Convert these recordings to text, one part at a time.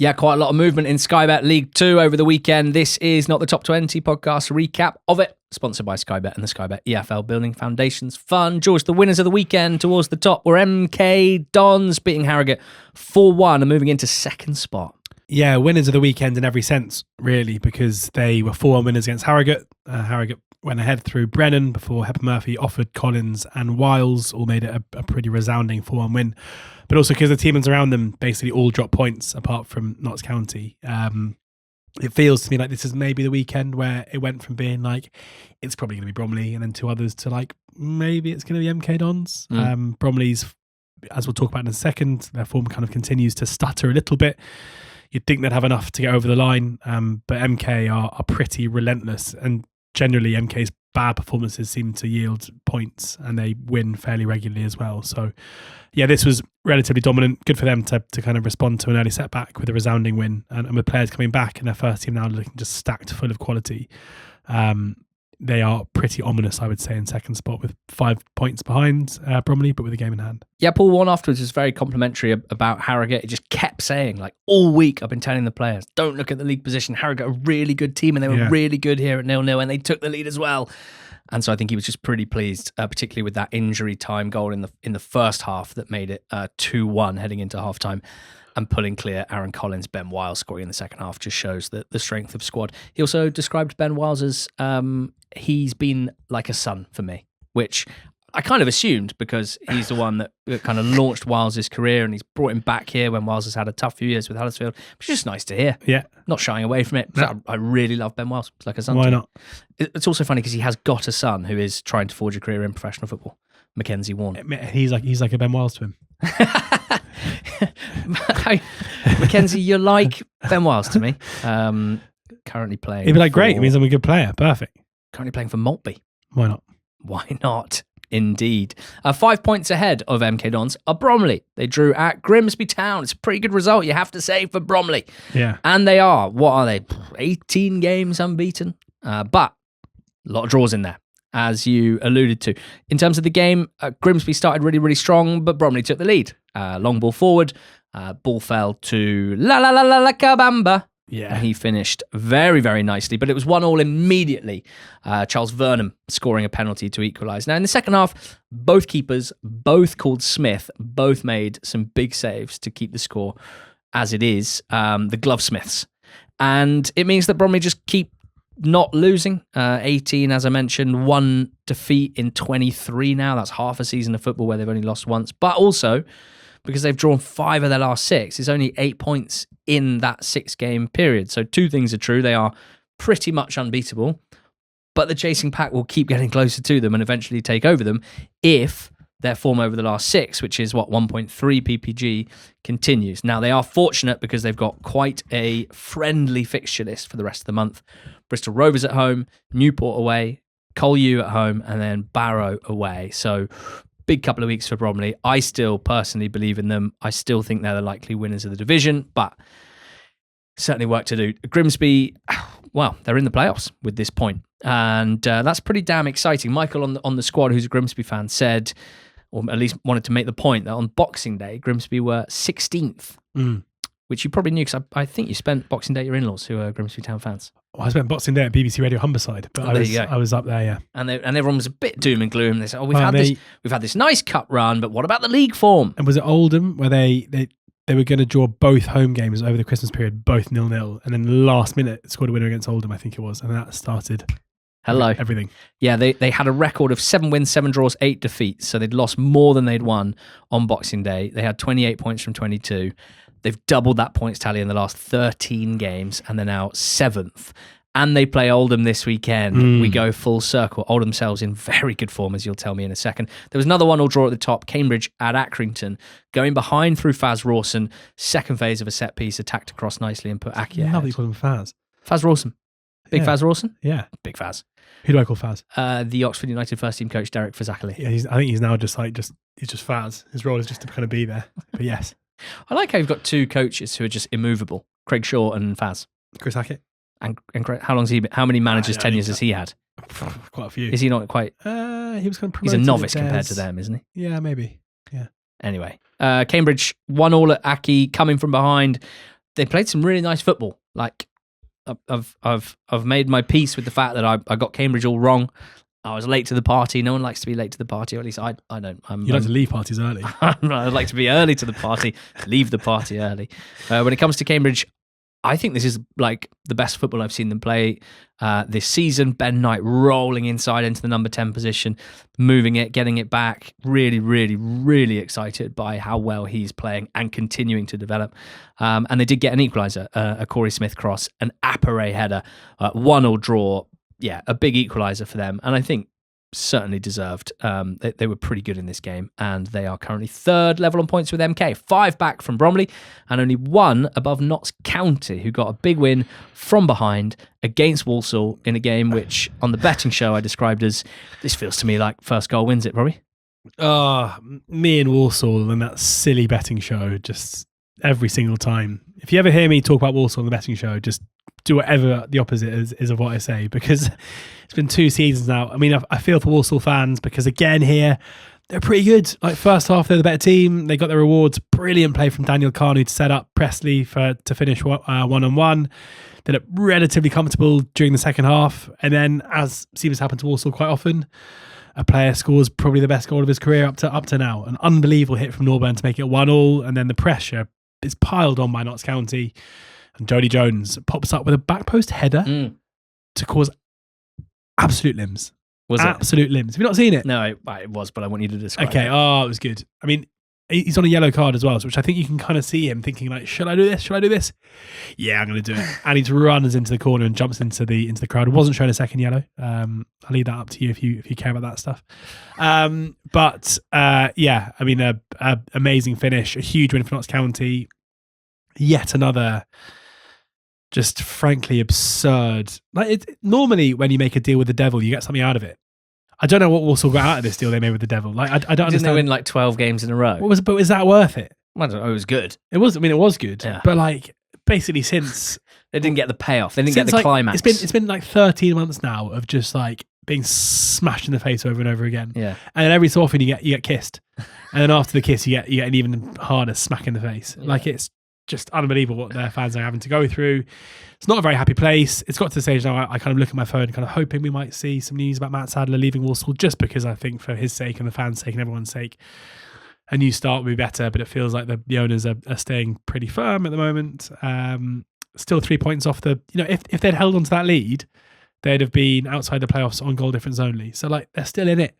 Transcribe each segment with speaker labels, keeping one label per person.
Speaker 1: Yeah, quite a lot of movement in Sky Bet League 2 over the weekend. This is Not the Top 20 podcast recap of it, sponsored by Sky Bet and the Sky Bet EFL Building Foundations Fund. George, the winners of the weekend towards the top were MK Dons beating Harrogate 4-1 and moving into second spot.
Speaker 2: Yeah, winners of the weekend in every sense, really, because they were 4-1 winners against Harrogate. Harrogate went ahead through Brennan before Hepper Murphy, Offord, Collins and Wiles all made it a pretty resounding 4-1 win. But also because the teams around them basically all dropped points apart from Notts County. It feels to me like this is maybe the weekend where it went from being like, it's probably going to be Bromley and then two others to like, maybe it's going to be MK Dons. Bromley's, as we'll talk about in a second, their form kind of continues to stutter a little bit. You'd think they'd have enough to get over the line, but MK are pretty relentless, and generally MK's bad performances seem to yield points and they win fairly regularly as well. So yeah, this was relatively dominant. Good for them to kind of respond to an early setback with a resounding win, and with players coming back and their first team now looking just stacked full of quality. They are pretty ominous, I would say, in second spot with 5 points behind Bromley, but with a game in hand.
Speaker 1: Yeah, Paul Warne afterwards was very complimentary about Harrogate. He just kept saying, like, all week I've been telling the players, don't look at the league position. Harrogate are a really good team and they were really good here at 0-0 and they took the lead as well. And so I think he was just pretty pleased, particularly with that injury time goal in the first half that made it 2-1 heading into halftime. And pulling clear Aaron Collins, Ben Wiles scoring in the second half just shows the strength of squad. He also described Ben Wiles as he's been like a son for me, which I kind of assumed because he's the one that kind of launched Wiles' career and he's brought him back here when Wiles has had a tough few years with Huddersfield. It's just nice to hear.
Speaker 2: Yeah.
Speaker 1: Not shying away from it.
Speaker 2: No.
Speaker 1: I really love Ben Wiles. It's like a son.
Speaker 2: Why not?
Speaker 1: It's also funny because he has got a son who is trying to forge a career in professional football, Mackenzie Warne.
Speaker 2: He's like a Ben Wiles to him.
Speaker 1: Mackenzie, you're like Ben Wiles to me. Currently playing.
Speaker 2: He'd be like, great, it means I'm a good player. Perfect.
Speaker 1: Currently playing for Maltby.
Speaker 2: Why not?
Speaker 1: Why not? Indeed. 5 points ahead of MK Dons are Bromley. They drew at Grimsby Town. It's a pretty good result, you have to say, for Bromley.
Speaker 2: Yeah.
Speaker 1: And they are, what are they? 18 games unbeaten. But a lot of draws in there, as you alluded to. In terms of the game, Grimsby started really, really strong, but Bromley took the lead. Long ball forward, ball fell to La Cabamba.
Speaker 2: Yeah.
Speaker 1: And he finished very, very nicely, but it was 1-1 immediately. Charles Vernham scoring a penalty to equalise. Now, in the second half, both keepers, both called Smith, both made some big saves to keep the score as it is, the Glovesmiths. And it means that Bromley just keep not losing. 18, as I mentioned, one defeat in 23 now. That's half a season of football where they've only lost once. But also, because they've drawn 5 of their last 6, it's only 8 points in that 6-game period. So two things are true. They are pretty much unbeatable, but the chasing pack will keep getting closer to them and eventually take over them if their form over the last 6, which is 1.3 ppg, continues. Now, they are fortunate because they've got quite a friendly fixture list for the rest of the month. Bristol Rovers at home, Newport away, Colchester at home, and then Barrow away. So big couple of weeks for Bromley. I still personally believe in them. I still think they're the likely winners of the division, but certainly work to do. Grimsby, well, they're in the playoffs with this point, and that's pretty damn exciting. Michael on the squad, who's a Grimsby fan, said, or at least wanted to make the point, that on Boxing Day, Grimsby were 16th, which you probably knew because I think you spent Boxing Day at your in-laws, who are Grimsby Town fans.
Speaker 2: Well, I spent Boxing Day at BBC Radio Humberside, but I was up there, yeah.
Speaker 1: And everyone was a bit doom and gloom. They said, we've had this nice cup run, but what about the league form?
Speaker 2: And was it Oldham where they were going to draw both home games over the Christmas period, both 0-0, and then last minute scored a winner against Oldham, I think it was, and that started everything. Yeah,
Speaker 1: they had a record of 7 wins, 7 draws, 8 defeats, so they'd lost more than they'd won on Boxing Day. They had 28 points from 22. They've doubled that points tally in the last 13 games, and they're now 7th. And they play Oldham this weekend. We go full circle. Oldham themselves in very good form, as you'll tell me in a second. There was another 1-1 draw at the top. Cambridge at Accrington, going behind through Faz Rawson. Second phase of a set piece, attacked across nicely and put Aki ahead.
Speaker 2: Love that you call him Faz.
Speaker 1: Faz Rawson. Big Faz Rawson?
Speaker 2: Yeah.
Speaker 1: Big Faz.
Speaker 2: Who do I call Faz?
Speaker 1: The Oxford United first team coach, Derek Fazakali.
Speaker 2: Yeah, I think he's now just Faz. His role is just to kind of be there. But yes.
Speaker 1: I like how you've got 2 coaches who are just immovable. Craig Shaw and Faz.
Speaker 2: Chris Hackett.
Speaker 1: And how long's he been? How many managers' tenures has he had?
Speaker 2: Quite a few.
Speaker 1: Is he not quite?
Speaker 2: He was kind of promoted.
Speaker 1: He's a novice compared to them, isn't he?
Speaker 2: Yeah, maybe. Yeah.
Speaker 1: Anyway, Cambridge 1-1 at Aki, coming from behind. they played some really nice football. Like, I've made my peace with the fact that I got Cambridge all wrong. I was late to the party. No one likes to be late to the party, or at least I don't.
Speaker 2: You like to leave parties early.
Speaker 1: I'd like to be early to the party, leave the party early. When it comes to Cambridge, I think this is like the best football I've seen them play this season. Ben Knight rolling inside into the number 10 position, moving it, getting it back. Really, really, really excited by how well he's playing and continuing to develop. And they did get an equaliser, a Corey Smith cross, an Apparay header, 1-1 draw. Yeah, a big equaliser for them. And I think certainly deserved. They were pretty good in this game, and they are currently third level on points with MK, 5 back from Bromley, and only 1 above Notts County, who got a big win from behind against Walsall in a game which, on the betting show, I described as, this feels to me like first goal wins it, Robbie.
Speaker 2: Me and Walsall and that silly betting show, just every single time. If you ever hear me talk about Walsall on the betting show, just do whatever the opposite is of what I say, because it's been 2 seasons now. I mean, I feel for Walsall fans because, again, here, they're pretty good. Like, first half, they're the better team. They got their rewards. Brilliant play from Daniel Carney to set up Presley to finish 1-on-1. They looked relatively comfortable during the second half. And then, as seems to happen to Walsall quite often, a player scores probably the best goal of his career up to now. An unbelievable hit from Norburn to make it 1-1. And then the pressure is piled on by Notts County. And Jody Jones pops up with a back post header to cause absolute limbs. Absolute limbs. Have you not seen it?
Speaker 1: No, it was, but I want you to describe it.
Speaker 2: Okay, it was good. I mean, he's on a yellow card as well, which I think you can kind of see him thinking like, should I do this? Should I do this? Yeah, I'm going to do it. And he runs into the corner and jumps into the crowd. Wasn't shown a second yellow. I'll leave that up to you if you care about that stuff. Yeah, I mean, a amazing finish, a huge win for Notts County. Yet another just frankly absurd. Like, normally when you make a deal with the devil, you get something out of it. I don't know what Walsall got out of this deal they made with the devil. Like, I don't understand.
Speaker 1: Didn't they win like 12 games in a row?
Speaker 2: But was that worth it?
Speaker 1: I don't know. It was good.
Speaker 2: It was. I mean, it was good.
Speaker 1: Yeah.
Speaker 2: But like, basically, since
Speaker 1: they didn't get the payoff, they didn't get the climax.
Speaker 2: It's been like 13 months now of just like being smashed in the face over and over again.
Speaker 1: Yeah.
Speaker 2: And then every so often you get kissed, and then after the kiss you get an even harder smack in the face. Yeah. Like, it's just unbelievable what their fans are having to go through. It's not a very happy place. It's got to the stage now I kind of look at my phone kind of hoping we might see some news about Matt Sadler leaving Walsall, just because I think for his sake and the fans' sake and everyone's sake, a new start would be better. But it feels like the owners are staying pretty firm at the moment. Still 3 points off the, if they'd held on to that lead, they'd have been outside the playoffs on goal difference only. So like, they're still in it.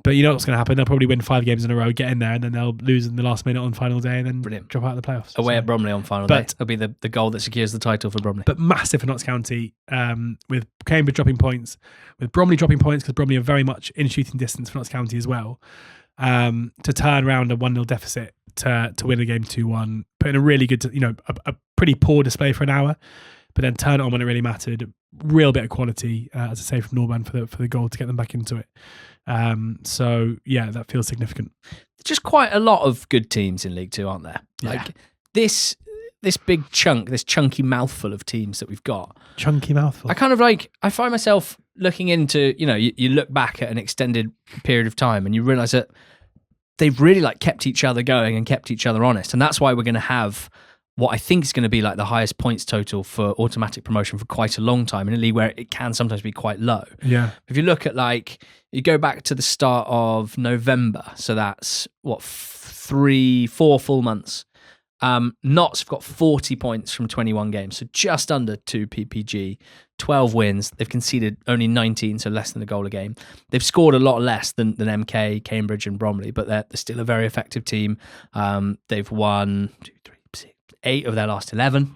Speaker 2: But you know what's going to happen? They'll probably win 5 games in a row, get in there, and then they'll lose in the last minute on final day and then drop out of the playoffs.
Speaker 1: Away at Bromley on final day. It'll be the goal that secures the title for Bromley.
Speaker 2: But massive for Notts County, with Cambridge dropping points, with Bromley dropping points, because Bromley are very much in shooting distance for Notts County as well, to turn around a 1-0 deficit to win a game 2-1, put in a really good, a pretty poor display for an hour, but then turn it on when it really mattered. Real bit of quality, as I say, from Norburn for the goal to get them back into it. So yeah, that feels significant.
Speaker 1: Just quite a lot of good teams in League Two, aren't there?
Speaker 2: Yeah.
Speaker 1: Like this big chunk, this chunky mouthful of teams that we've got.
Speaker 2: Chunky mouthful.
Speaker 1: I find myself looking into, you look back at an extended period of time and you realise that they've really kept each other going and kept each other honest, and that's why we're going to have what I think is going to be like the highest points total for automatic promotion for quite a long time in a league where it can sometimes be quite low.
Speaker 2: Yeah.
Speaker 1: If you look at you go back to the start of November, so that's 4 full months. Notts have got 40 points from 21 games, so just under 2 ppg, 12 wins. They've conceded only 19, so less than a goal a game. They've scored a lot less than MK, Cambridge and Bromley, but they're still a very effective team. They've won 8 of their last 11.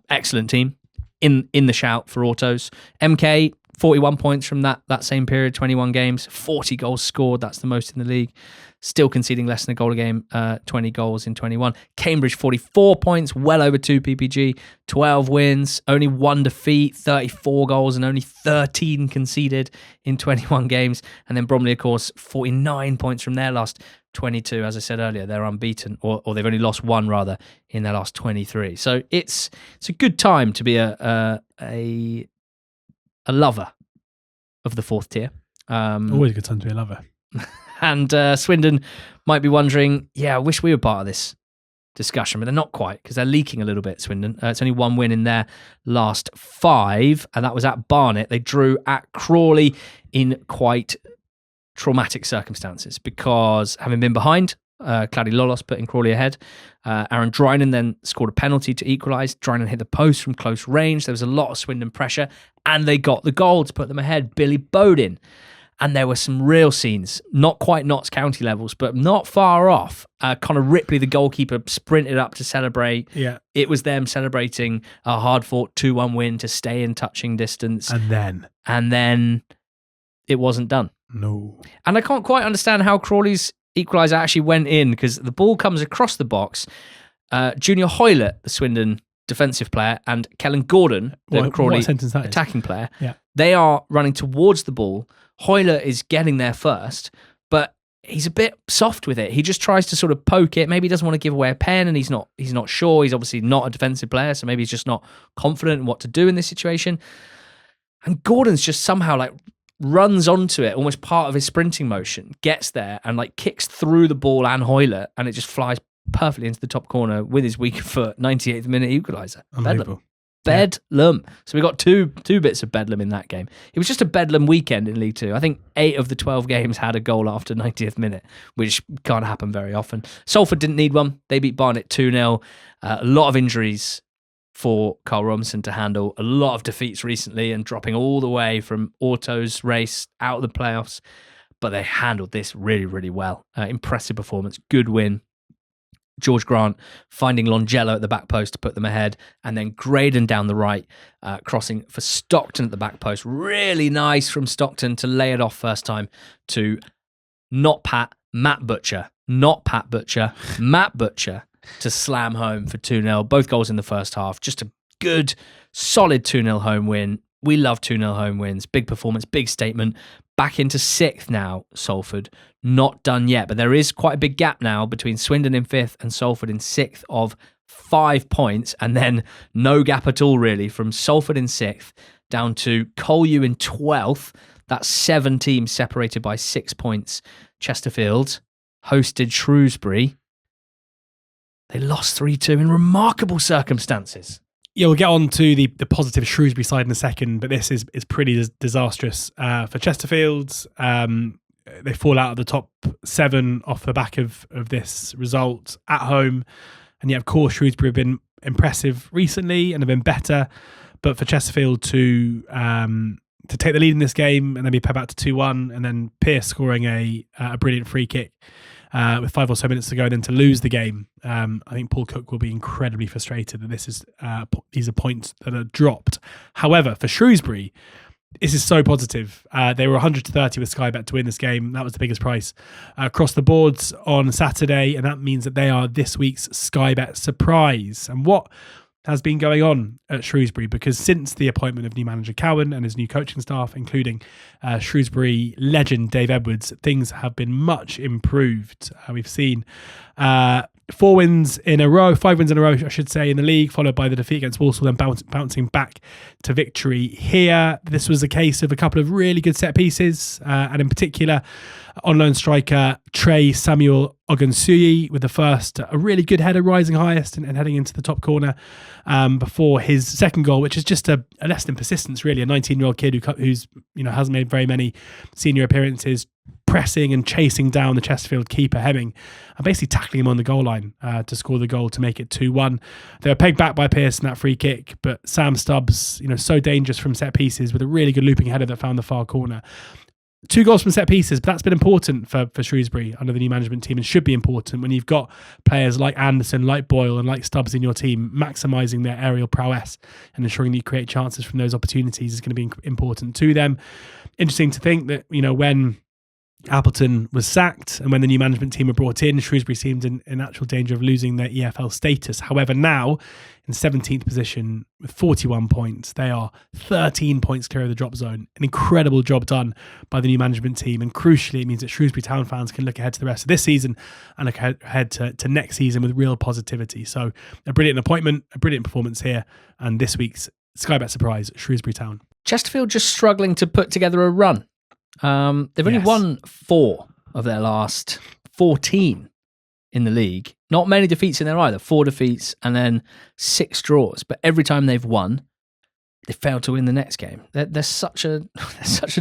Speaker 1: Excellent team in the shout for autos. MK, 41 points from that same period, 21 games, 40 goals scored. That's the most in the league. Still conceding less than a goal a game, 20 goals in 21. Cambridge, 44 points, well over 2 ppg, 12 wins, only 1 defeat, 34 goals and only 13 conceded in 21 games. And then Bromley, of course, 49 points from their last 22. As I said earlier, they're unbeaten, or they've only lost 1 rather in their last 23. So it's a good time to be a lover of the 4th tier.
Speaker 2: Always a good time to be a lover.
Speaker 1: And Swindon might be wondering, I wish we were part of this. discussion, but they're not quite because they're leaking a little bit, Swindon. It's only 1 win in their last 5, and that was at Barnet. They drew at Crawley in quite traumatic circumstances because having been behind, Claudio Lolos putting Crawley ahead. Aaron Drinan then scored a penalty to equalise. Drinan hit the post from close range. There was a lot of Swindon pressure, and they got the goal to put them ahead. Billy Bodin. And there were some real scenes, not quite Notts County levels, but not far off. Connor Ripley, the goalkeeper, sprinted up to celebrate.
Speaker 2: Yeah.
Speaker 1: It was them celebrating a hard-fought 2-1 win to stay in touching distance. And then it wasn't done.
Speaker 2: No.
Speaker 1: And I can't quite understand how Crawley's equaliser actually went in, because the ball comes across the box. Junior Hoylett, the Swindon defensive player, and Kellen Gordon, the Crawley attacking player, they are running towards the ball. Hoylett is getting there first, but he's a bit soft with it. He just tries to sort of poke it. Maybe he doesn't want to give away a pen, and he's not sure. He's obviously not a defensive player, so maybe he's just not confident in what to do in this situation. And Gordon's just somehow like runs onto it, almost part of his sprinting motion, gets there and like kicks through the ball and Hoylett, and it just flies perfectly into the top corner with his weak foot. 98th minute equaliser.
Speaker 2: Unbelievable.
Speaker 1: Bedlam. So we got two bits of bedlam in that game. It was just a bedlam weekend in League Two. I think 8 of the 12 games had a goal after 90th minute, which can't happen very often. Salford didn't need one. They beat Barnet 2-0. A lot of injuries for Carl Robinson to handle. A lot of defeats recently and dropping all the way from Auto's race out of the playoffs. But they handled this really, really well. Impressive performance. Good win. George Grant finding Longello at the back post to put them ahead, and then Graydon down the right, crossing for Stockton at the back post. Really nice from Stockton to lay it off first time to Matt Butcher to slam home for 2-0. Both goals in the first half. Just a good, solid 2-0 home win. We love 2-0 home wins. Big performance, big statement. Back into 6th now, Salford. Not done yet, but there is quite a big gap now between Swindon in 5th and Salford in 6th of 5 points, and then no gap at all really from Salford in 6th down to Colchester in 12th. That's 7 teams separated by 6 points. Chesterfield hosted Shrewsbury. They lost 3-2 in remarkable circumstances.
Speaker 2: Yeah, we'll get on to the positive Shrewsbury side in a second, but this is pretty disastrous for Chesterfield. They fall out of the top 7 off the back of this result at home. And yet, of course, Shrewsbury have been impressive recently and have been better. But for Chesterfield to take the lead in this game and then be put back to 2-1, and then Pearce scoring a brilliant free kick with 5 or so minutes to go, and then to lose the game, I think Paul Cook will be incredibly frustrated that these are points that are dropped. However, for Shrewsbury, this is so positive. They were 130 with Sky Bet to win this game. That was the biggest price across the boards on Saturday, and that means that they are this week's Sky Bet surprise. And what has been going on at Shrewsbury, because since the appointment of new manager Cowan and his new coaching staff, including Shrewsbury legend Dave Edwards, things have been much improved. We've seen 5 wins in a row, I should say, in the league, followed by the defeat against Walsall, then bouncing back to victory here. This was a case of a couple of really good set pieces, and in particular, on-loan striker Trey Samuel Ogunsuyi with the first, a really good header rising highest and heading into the top corner before his second goal, which is just a lesson in persistence, really. A 19-year-old kid who's hasn't made very many senior appearances, pressing and chasing down the Chesterfield keeper Hemming and basically tackling him on the goal line to score the goal to make it 2-1. They were pegged back by Pearce in that free kick, but Sam Stubbs, so dangerous from set pieces with a really good looping header that found the far corner. 2 goals from set pieces, but that's been important for Shrewsbury under the new management team, and should be important when you've got players like Anderson, like Boyle and like Stubbs in your team, maximising their aerial prowess and ensuring that you create chances from those opportunities is going to be important to them. Interesting to think that, when Appleton was sacked and when the new management team were brought in, Shrewsbury seemed in actual danger of losing their EFL status. However, now in 17th position with 41 points, they are 13 points clear of the drop zone. An incredible job done by the new management team, and crucially, it means that Shrewsbury Town fans can look ahead to the rest of this season and look ahead to next season with real positivity. So a brilliant appointment, a brilliant performance here, and this week's Sky Bet surprise, Shrewsbury Town.
Speaker 1: Chesterfield just struggling to put together a run. They've only won 4 of their last 14 in the league. Not many defeats in there either. 4 defeats and then 6 draws. But every time they've won, they failed to win the next game. They're such a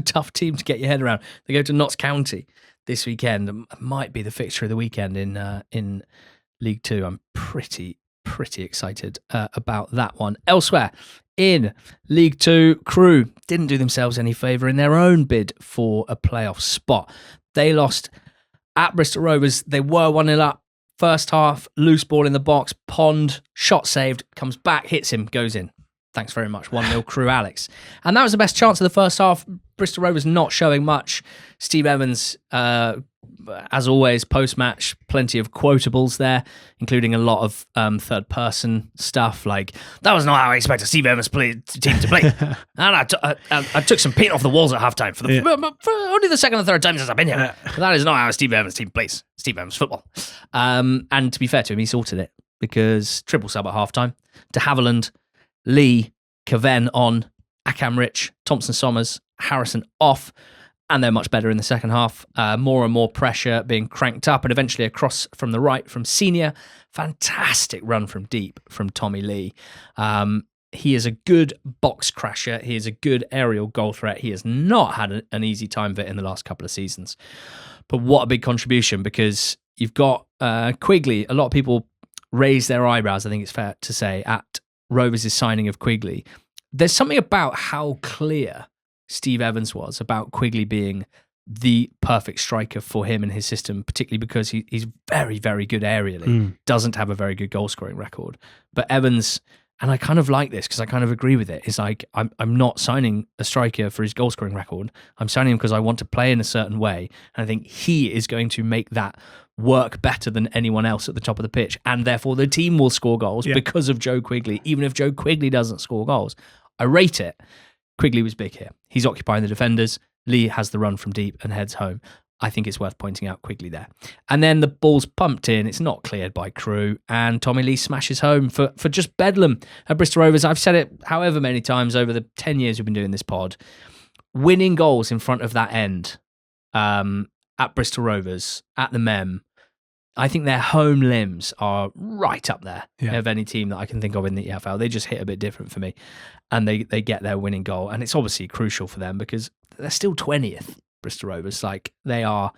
Speaker 1: tough team to get your head around. They go to Notts County this weekend. It might be the fixture of the weekend in League Two. I'm pretty excited about that one. Elsewhere in League Two, Crewe didn't do themselves any favour in their own bid for a playoff spot. They lost at Bristol Rovers. They were 1-0 up. First half, loose ball in the box. Pond, shot saved, comes back, hits him, goes in. Thanks very much. 1-0 Crewe, Alex. And that was the best chance of the first half. Bristol Rovers not showing much. Steve Evans, as always, post-match, plenty of quotables there, including a lot of third-person stuff like, that was not how I expected Steve Evans' team to play. And I took some paint off the walls at halftime for only the second and third time since I've been here. But that is not how Steve Evans' team plays. Steve Evans football. And to be fair to him, he sorted it because triple sub at halftime. De Havilland, Lee, Caven on, Akam Rich, Thompson Sommers, Harrison off, and they're much better in the second half. More and more pressure being cranked up, and eventually a cross from the right from Senior. Fantastic run from deep from Tommy Lee. He is a good box crasher. He is a good aerial goal threat. He has not had an easy time of it in the last couple of seasons. But what a big contribution, because you've got Quigley. A lot of people raise their eyebrows, I think it's fair to say, at Rovers' signing of Quigley. There's something about how clear Steve Evans was about Quigley being the perfect striker for him and his system, particularly because he's very, very good aerially, doesn't have a very good goal-scoring record. But Evans, and I kind of like this because I kind of agree with it, is like, I'm not signing a striker for his goal-scoring record. I'm signing him because I want to play in a certain way. And I think he is going to make that work better than anyone else at the top of the pitch, and therefore the team will score goals because of Joe Quigley, even if Joe Quigley doesn't score goals. I rate it. Quigley was big here. He's occupying the defenders. Lee has the run from deep and heads home. I think it's worth pointing out Quigley there. And then the ball's pumped in. It's not cleared by Crewe, and Tommy Lee smashes home for just bedlam at Bristol Rovers. I've said it however many times over the 10 years we've been doing this pod. Winning goals in front of that end at Bristol Rovers, at the Mem, I think their home limbs are right up there of any team that I can think of in the EFL. They just hit a bit different for me, and they get their winning goal. And it's obviously crucial for them because they're still 20th, Bristol Rovers. Like, they are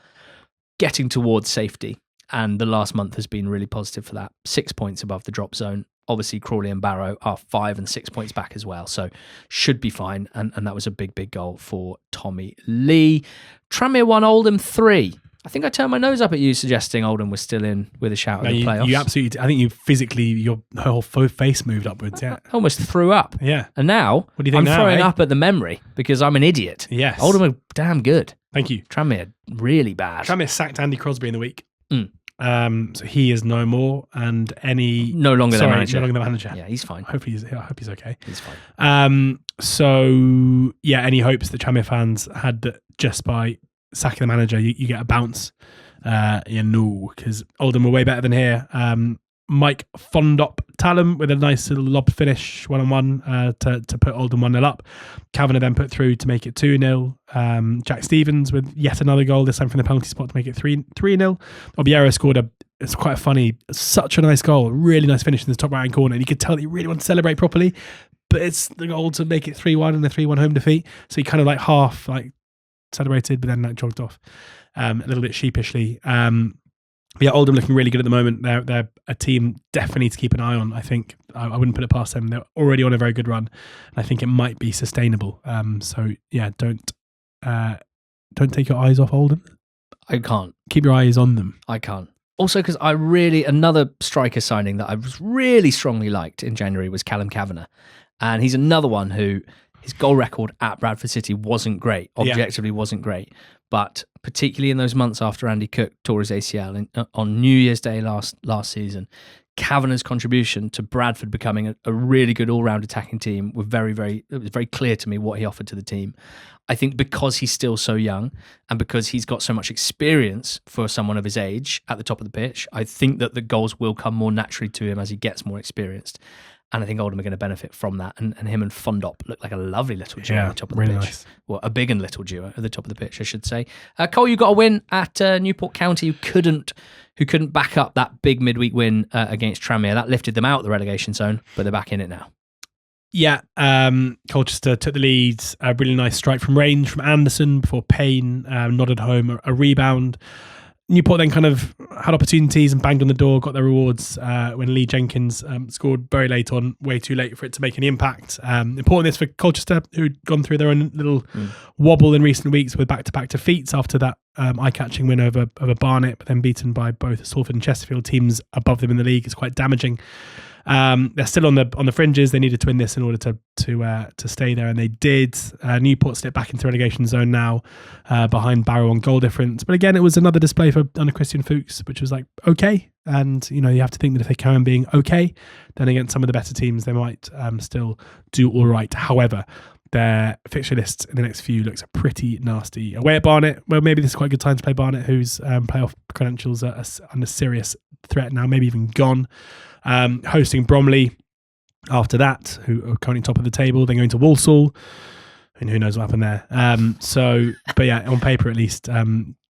Speaker 1: getting towards safety, and the last month has been really positive for that. 6 points above the drop zone. Obviously, Crawley and Barrow are 5 and 6 points back as well, so should be fine. And that was a big, big goal for Tommy Lee. Tranmere 1, Oldham 3. I think I turned my nose up at you suggesting Oldham was still in with a shout at the playoffs.
Speaker 2: You absolutely, I think you physically, your whole face moved upwards,
Speaker 1: I almost threw up.
Speaker 2: Yeah.
Speaker 1: And now,
Speaker 2: what do you think
Speaker 1: I'm throwing up at the memory because I'm an idiot.
Speaker 2: Yes.
Speaker 1: Oldham are damn good.
Speaker 2: Thank you.
Speaker 1: Tranmere, really bad.
Speaker 2: Tranmere sacked Andy Crosby in the week. So he is no more, and
Speaker 1: no longer the manager.
Speaker 2: No longer the manager.
Speaker 1: Yeah, he's fine.
Speaker 2: I hope he's okay.
Speaker 1: He's fine.
Speaker 2: So yeah, any hopes that Tranmere fans had that just by sacking the manager, you get a bounce? No, because Oldham were way better than here. Mike Fondop Talon with a nice little lob finish 1-on-1 to put Oldham 1-0 up. Kavanagh then put through to make it 2-0. Jack Stevens with yet another goal, this time from the penalty spot to make it 3-0. Obiero scored it's quite funny, such a nice goal, really nice finish in the top right hand corner, and you could tell that he really wanted to celebrate properly, but it's the goal to make it 3-1 and the 3-1 home defeat. So he kind of half celebrated, but then jogged off a little bit sheepishly. Yeah, Oldham looking really good at the moment. They're a team definitely to keep an eye on. I think I wouldn't put it past them. They're already on a very good run, and I think it might be sustainable. So yeah, don't take your eyes off Oldham.
Speaker 1: I can't.
Speaker 2: Keep your eyes on them.
Speaker 1: I can't. Also, because another striker signing that I was really strongly liked in January was Callum Kavanagh, and he's another one who his goal record at Bradford City wasn't great. Objectively, wasn't great. But particularly in those months after Andy Cook tore his ACL on New Year's Day last season, Kavanagh's contribution to Bradford becoming a really good all-round attacking team was it was very clear to me what he offered to the team. I think because he's still so young and because he's got so much experience for someone of his age at the top of the pitch, I think that the goals will come more naturally to him as he gets more experienced. And I think Oldham are going to benefit from that. And him and Fondop look like a lovely little duo at the top of the pitch. Nice. Well, a big and little duo at the top of the pitch, I should say. Cole, you got a win at Newport County, who who couldn't back up that big midweek win against Tranmere. That lifted them out of the relegation zone, but they're back in it now.
Speaker 2: Yeah, Colchester took the lead. A really nice strike from range from Anderson before Payne nodded home a rebound. Newport then kind of had opportunities and banged on the door, got their rewards when Lee Jenkins scored very late on, way too late for it to make any impact. Important this for Colchester, who'd gone through their own little wobble in recent weeks with back-to-back defeats after that eye-catching win over Barnet, but then beaten by both Salford and Chesterfield, teams above them in the league. It's quite damaging. They're still on the fringes. They needed to win this in order to stay there, and they did. Newport slipped back into relegation zone now, behind Barrow on goal difference. But again, it was another display under Christian Fuchs, which was like okay. And you have to think that if they carry on being okay, then against some of the better teams, they might still do all right. However, their fixture list in the next few looks pretty nasty. Away at Barnet, well, maybe this is quite a good time to play Barnet, whose playoff credentials are under serious threat now, maybe even gone. Hosting Bromley after that, who are currently top of the table. Then going to Walsall, and who knows what happened there. But yeah, on paper at least,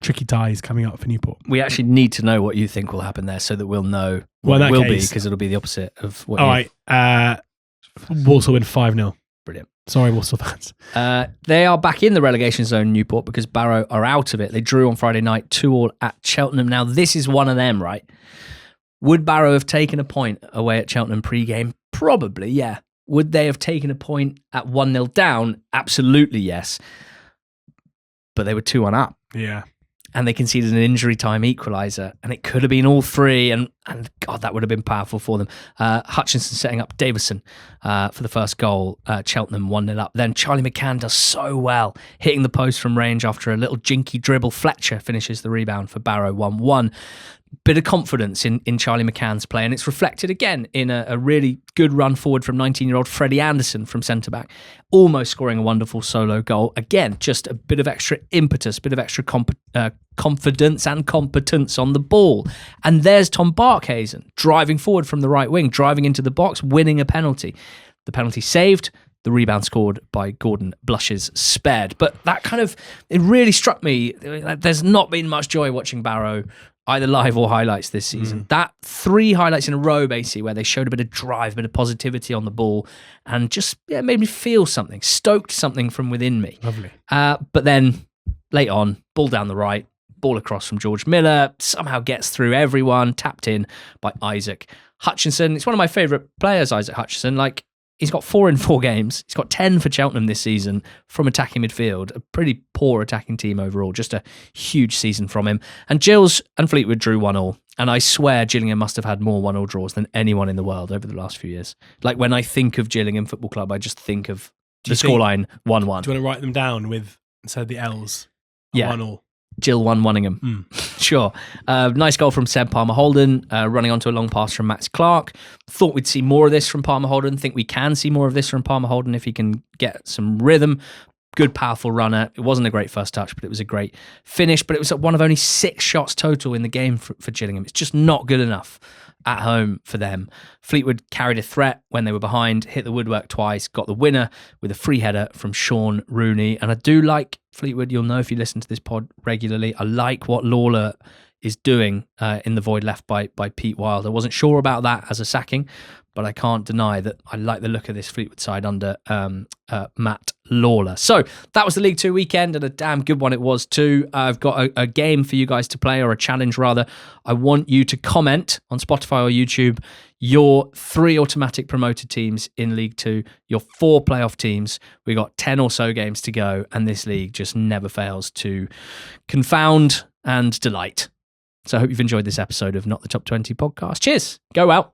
Speaker 2: tricky ties coming up for Newport.
Speaker 1: We actually need to know what you think will happen there so that we'll know
Speaker 2: what
Speaker 1: it will
Speaker 2: case,
Speaker 1: be, because it'll be the opposite of what
Speaker 2: Walsall win 5-0.
Speaker 1: Brilliant.
Speaker 2: Sorry, Walsall fans.
Speaker 1: They are back in the relegation zone, Newport, because Barrow are out of it. They drew on Friday night 2-2 at Cheltenham. Now, this is one of them, right? Would Barrow have taken a point away at Cheltenham pre-game? Probably, yeah. Would they have taken a point at 1-0 down? Absolutely, yes. But they were 2-1 up.
Speaker 2: Yeah.
Speaker 1: And they conceded an injury time equaliser, and it could have been all three, and God, that would have been powerful for them. Hutchinson setting up Davison for the first goal. Cheltenham 1-0 up. Then Charlie McCann does so well, hitting the post from range after a little jinky dribble. Fletcher finishes the rebound for Barrow 1-1. Bit of confidence in Charlie McCann's play, and it's reflected again in a really good run forward from 19-year-old Freddie Anderson from centre-back, almost scoring a wonderful solo goal. Again, just a bit of extra impetus, bit of extra confidence and competence on the ball. And there's Tom Barkhazen driving forward from the right wing, driving into the box, winning a penalty. The penalty saved, the rebound scored by Gordon Blushes spared. But that it really struck me. There's not been much joy watching Barrow, either live or highlights this season. That 3 highlights in a row, basically, where they showed a bit of drive, a bit of positivity on the ball, and just made me feel something, stoked something from within me.
Speaker 2: Lovely.
Speaker 1: But then, late on, ball down the right, ball across from George Miller, somehow gets through everyone, tapped in by Isaac Hutchinson. It's one of my favourite players, Isaac Hutchinson. He's got 4 in 4 games. He's got 10 for Cheltenham this season from attacking midfield. A pretty poor attacking team overall. Just a huge season from him. And Gills and Fleetwood drew 1-1. And I swear Gillingham must have had more 1-1 draws than anyone in the world over the last few years. When I think of Gillingham Football Club, I just think of the scoreline 1-1.
Speaker 2: Do you want to write them down instead of the L's?
Speaker 1: Yeah.
Speaker 2: 1-1.
Speaker 1: Jill 1-1ingham. Sure. Nice goal from Seb Palmer-Holden, running onto a long pass from Max Clark. Thought we'd see more of this from Palmer-Holden. Think we can see more of this from Palmer-Holden if he can get some rhythm. Good, powerful runner. It wasn't a great first touch, but it was a great finish. But it was one of only 6 shots total in the game for Gillingham. It's just not good enough at home for them. Fleetwood carried a threat when they were behind, hit the woodwork twice, got the winner with a free header from Sean Rooney. And I do like Fleetwood. You'll know if you listen to this pod regularly. I like what Lawler is doing in the void left by Pete Wild. I wasn't sure about that as a sacking, but I can't deny that I like the look of this Fleetwood side under Matt Lawler. So that was the League 2 weekend, and a damn good one it was too. I've got a game for you guys to play, or a challenge rather. I want you to comment on Spotify or YouTube your 3 automatic promoted teams in League 2, your 4 playoff teams. We got 10 or so games to go, and this league just never fails to confound and delight. So I hope you've enjoyed this episode of Not the Top 20 podcast. Cheers. Go out.